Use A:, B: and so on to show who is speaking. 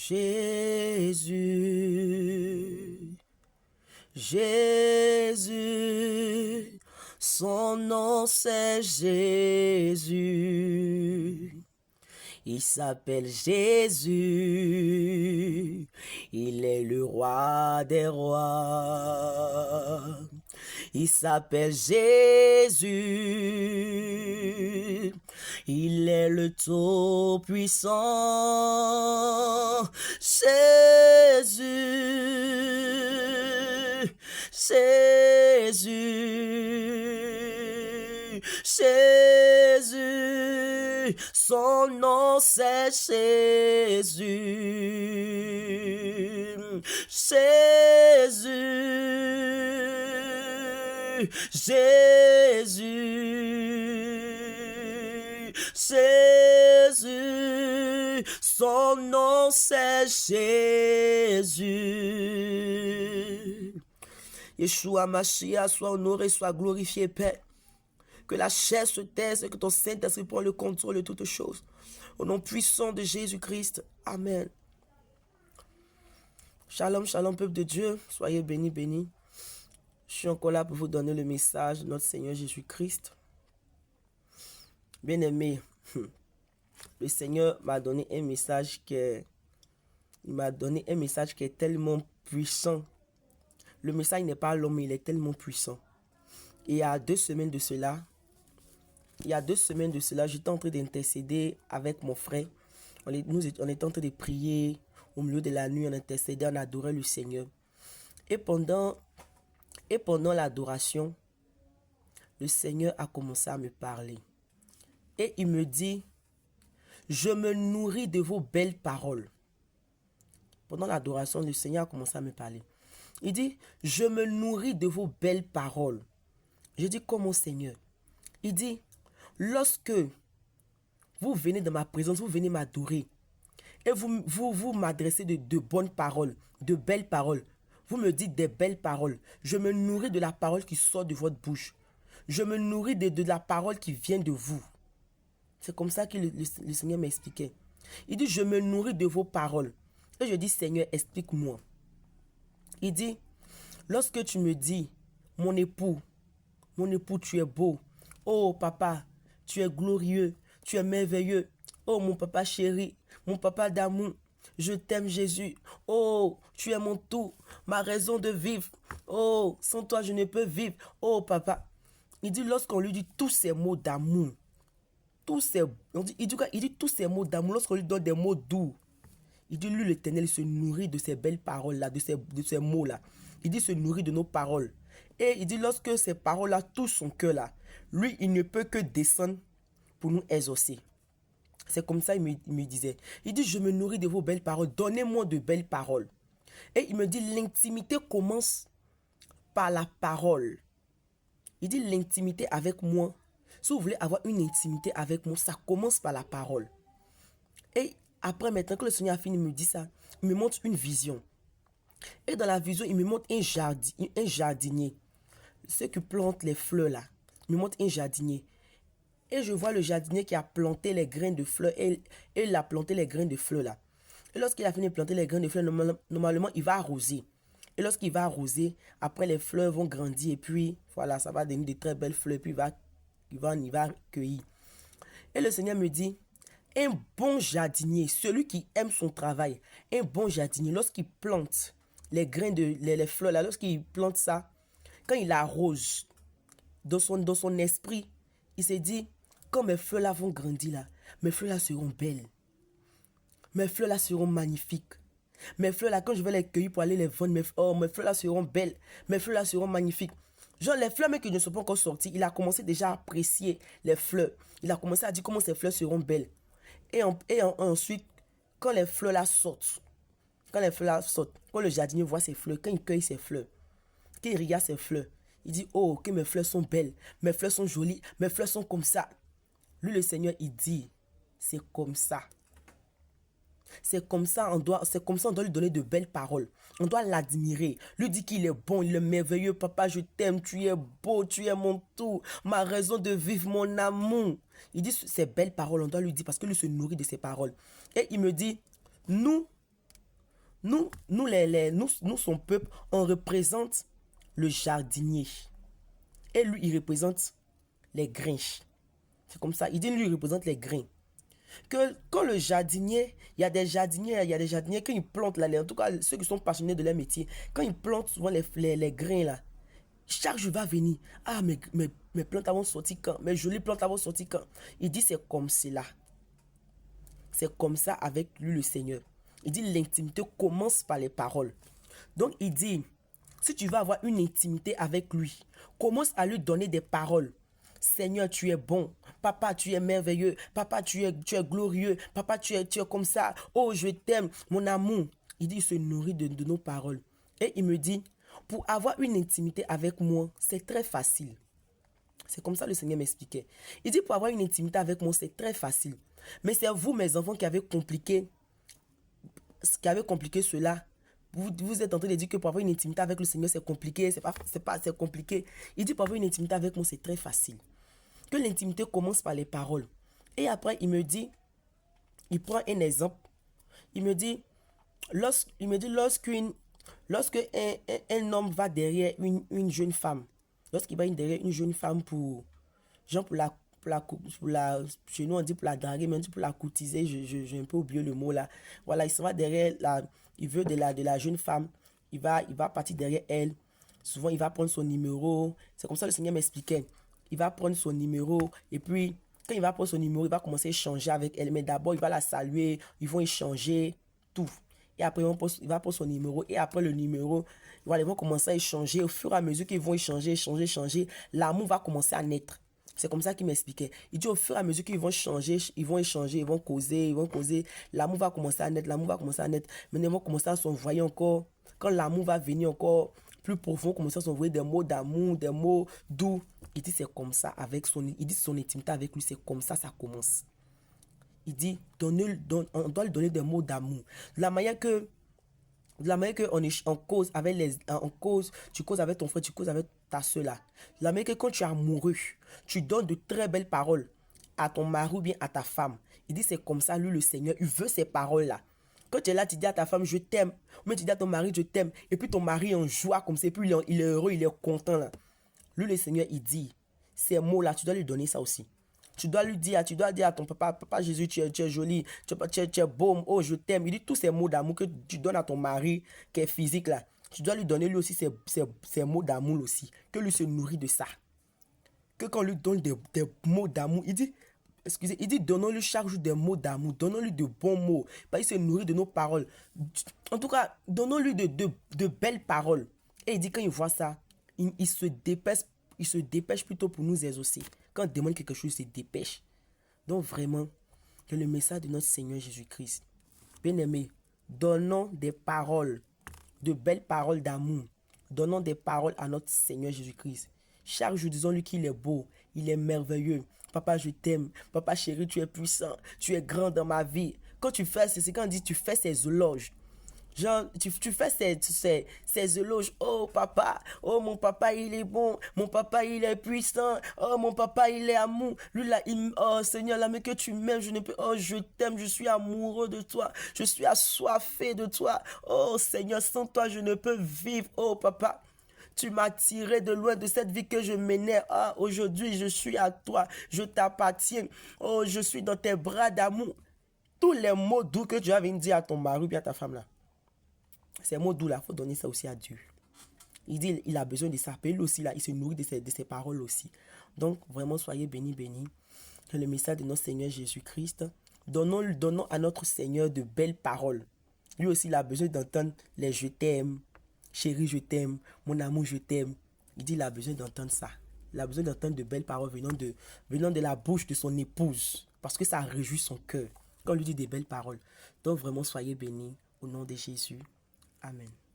A: Jésus, Jésus, son nom c'est Jésus. Il s'appelle Jésus, il est le roi des rois. Il s'appelle Jésus, il est le Tout-Puissant. Jésus, Jésus, Jésus, son nom c'est Jésus. Jésus, Jésus, Jésus, son nom c'est Jésus. Yeshua Mashiach, soit honoré, soit glorifié, Père. Que la chair se taise et que ton Saint-Esprit prenne le contrôle de toutes choses. Au nom puissant de Jésus-Christ. Amen. Shalom, shalom, peuple de Dieu. Soyez bénis, bénis. Je suis encore là pour vous donner le message de notre Seigneur Jésus-Christ. Bien-aimé, le Seigneur m'a donné un message qui est tellement puissant. Le message n'est pas l'homme, il est tellement puissant. Et il y a 2 semaines de cela, j'étais en train d'intercéder avec mon frère. On était en train de prier au milieu de la nuit, on intercédait, on adorait le Seigneur. Et pendant l'adoration, le Seigneur a commencé à me parler. Et il me dit, je me nourris de vos belles paroles. Pendant l'adoration, le Seigneur a commencé à me parler. Il dit, je me nourris de vos belles paroles. Je dis, comment Seigneur? Il dit, lorsque vous venez dans ma présence, vous venez m'adorer, et vous m'adressez de bonnes paroles, de belles paroles. Vous me dites des belles paroles. Je me nourris de la parole qui sort de votre bouche. Je me nourris de la parole qui vient de vous. C'est comme ça que le Seigneur m'expliquait. Il dit, je me nourris de vos paroles. Et je dis, Seigneur, explique-moi. Il dit, lorsque tu me dis, mon époux, tu es beau. Oh, papa, tu es glorieux, tu es merveilleux. Oh, mon papa chéri, mon papa d'amour, je t'aime Jésus. Oh, tu es mon tout, ma raison de vivre. Oh, sans toi, je ne peux vivre. Oh, papa. Il dit, lorsqu'on lui dit tous ces mots d'amour, il dit tous ces mots d'amour, lorsqu'on lui donne des mots doux, il dit, lui, l'Éternel se nourrit de ces belles paroles-là, de ces mots-là. Il dit, se nourrit de nos paroles. Et il dit, lorsque ces paroles-là touchent son cœur-là, lui, il ne peut que descendre pour nous exaucer. C'est comme ça, il me disait. Il dit, je me nourris de vos belles paroles. Donnez-moi de belles paroles. Et il me dit, l'intimité commence par la parole. Il dit, l'intimité avec moi, si vous voulez avoir une intimité avec moi, ça commence par la parole. Et après, maintenant que le Seigneur a fini de me dire ça, il me montre une vision. Et dans la vision, il me montre un jardinier. Ceux qui plantent les fleurs là. Il me montre un jardinier. Et je vois le jardinier qui a planté les grains de fleurs. Et il a planté les grains de fleurs là. Et lorsqu'il a fini de planter les grains de fleurs, normalement, il va arroser. Et lorsqu'il va arroser, après les fleurs vont grandir. Et puis, voilà, ça va donner de très belles fleurs. Et puis, il va cueillir. Et le Seigneur me dit, un bon jardinier, celui qui aime son travail, un bon jardinier, lorsqu'il plante les grains les fleurs là, lorsqu'il plante ça, quand il arrose, dans son esprit, il s'est dit, quand mes fleurs là vont grandir là, mes fleurs là seront belles. Mes fleurs là seront magnifiques. Mes fleurs là, quand je vais les cueillir pour aller les vendre, mes fleurs là seront belles. Mes fleurs là seront magnifiques. Genre les fleurs mais qui ne sont pas encore sorties, il a commencé déjà à apprécier les fleurs. Il a commencé à dire comment ces fleurs seront belles. Et ensuite, quand les fleurs là sortent, quand le jardinier voit ses fleurs, quand il cueille ses fleurs, quand il regarde ses fleurs, il dit, oh, que mes fleurs sont belles, mes fleurs sont jolies, mes fleurs sont comme ça. Lui, le Seigneur, il dit, c'est comme ça. C'est comme ça, on doit lui donner de belles paroles. On doit l'admirer. Lui dit qu'il est bon, il est merveilleux. Papa, je t'aime, tu es beau, tu es mon tout, ma raison de vivre, mon amour. Il dit ces belles paroles, on doit lui dire parce que lui se nourrit de ces paroles. Et il me dit, nous, nous, son peuple, on représente le jardinier. Et lui, il représente les grains. C'est comme ça. Il dit, lui, il représente les grains. Que quand le jardinier, il y a des jardiniers, quand ils plantent là, en tout cas, ceux qui sont passionnés de leur métier, quand ils plantent souvent les grains là, chaque jour va venir. Ah, mes plantes vont sortir quand? Mes jolies plantes vont sortir quand? Il dit, c'est comme cela. C'est comme ça avec lui, le Seigneur. Il dit, l'intimité commence par les paroles. Donc, il dit, si tu veux avoir une intimité avec lui, commence à lui donner des paroles. Seigneur, tu es bon. Papa, tu es merveilleux. Papa, tu es glorieux. Papa, tu es comme ça. Oh, je t'aime, mon amour. Il dit, il se nourrit de nos paroles. Et il me dit, pour avoir une intimité avec moi, c'est très facile. C'est comme ça le Seigneur m'expliquait. Il dit, pour avoir une intimité avec moi, c'est très facile. Mais c'est vous, mes enfants, qui avez compliqué cela. Vous êtes en train de dire que pour avoir une intimité avec le Seigneur, c'est compliqué. C'est compliqué. Il dit, pour avoir une intimité avec moi, c'est très facile. Que l'intimité commence par les paroles. Et après, il me dit, il prend un exemple. Il me dit, lorsque un homme va derrière une jeune femme, lorsqu'il va derrière une jeune femme genre chez nous on dit pour la draguer, mais on dit pour la courtiser, j'ai un peu oublié le mot là. Voilà, il se va derrière il veut de la jeune femme, il va partir derrière elle. Souvent, il va prendre son numéro. C'est comme ça que le Seigneur m'expliquait. Il va prendre son numéro et puis, quand il va prendre son numéro, il va commencer à échanger avec elle. Mais d'abord, il va la saluer, ils vont échanger, tout. Et après, il va prendre son numéro. Et après le numéro, voilà, ils vont commencer à échanger. Au fur et à mesure qu'ils vont échanger, l'amour va commencer à naître. C'est comme ça qu'il m'expliquait. Il dit au fur et à mesure qu'ils vont changer, ils vont échanger, ils vont causer. L'amour va commencer à naître, Maintenant, ils vont commencer à s'envoyer encore. Quand l'amour va venir encore plus profond, commencer à s'envoyer des mots d'amour, des mots doux. Il dit c'est comme ça avec il dit son intimité avec lui, c'est comme ça commence. Il dit on doit lui donner des mots d'amour. De la manière que tu causes avec ton frère, tu causes avec ta soeur là. De la manière que quand tu es amoureux, tu donnes de très belles paroles à ton mari ou bien à ta femme. Il dit c'est comme ça, lui le Seigneur, il veut ces paroles là. Quand tu es là, tu dis à ta femme je t'aime, ou bien tu dis à ton mari je t'aime, et puis ton mari est en joie comme ça, et puis il est heureux, il est content là. Lui le Seigneur, il dit ces mots là, tu dois lui donner ça aussi. Tu dois dire à ton papa Jésus, tu es joli, tu es beau, oh je t'aime. Il dit tous ces mots d'amour que tu donnes à ton mari qui est physique là. Tu dois lui donner lui aussi ces mots d'amour aussi. Que lui se nourrit de ça. Que quand on lui donne des mots d'amour, il dit donnons-lui chaque jour des mots d'amour, donnons-lui de bons mots. Parce qu'il se nourrit de nos paroles. En tout cas, donnons-lui de belles paroles. Et il dit quand il voit ça, il se dépêche plutôt pour nous exaucer. Quand on demande quelque chose, il se dépêche. Donc vraiment, que le message de notre Seigneur Jésus-Christ, bien-aimé, donnons des paroles, de belles paroles d'amour. Donnons des paroles à notre Seigneur Jésus-Christ. Chaque jour, disons-lui qu'il est beau, il est merveilleux. Papa, je t'aime. Papa chéri, tu es puissant, tu es grand dans ma vie. Quand tu fais, c'est quand on dit tu fais ces éloges. Genre, tu fais ces éloges. Oh papa, oh mon papa il est bon, mon papa il est puissant, oh mon papa il est amour. Lui là, oh Seigneur, là, mais que tu m'aimes, oh je t'aime, je suis amoureux de toi, je suis assoiffé de toi. Oh Seigneur, sans toi je ne peux vivre. Oh papa, tu m'as tiré de loin de cette vie que je menais. Ah, aujourd'hui je suis à toi, je t'appartiens. Oh, je suis dans tes bras d'amour. Tous les mots doux que tu vas venir dire à ton mari ou bien à ta femme là. Ces mots doux là, il faut donner ça aussi à Dieu. Il dit il a besoin de ça. Lui aussi là, il se nourrit de ses paroles aussi. Donc vraiment soyez bénis. Que le message de notre Seigneur Jésus-Christ, donnons à notre Seigneur de belles paroles. Lui aussi il a besoin d'entendre les je t'aime, chérie je t'aime, mon amour je t'aime. Il dit il a besoin d'entendre ça. Il a besoin d'entendre de belles paroles venant de la bouche de son épouse. Parce que ça réjouit son cœur quand on lui dit des belles paroles. Donc vraiment soyez bénis au nom de Jésus. Amen.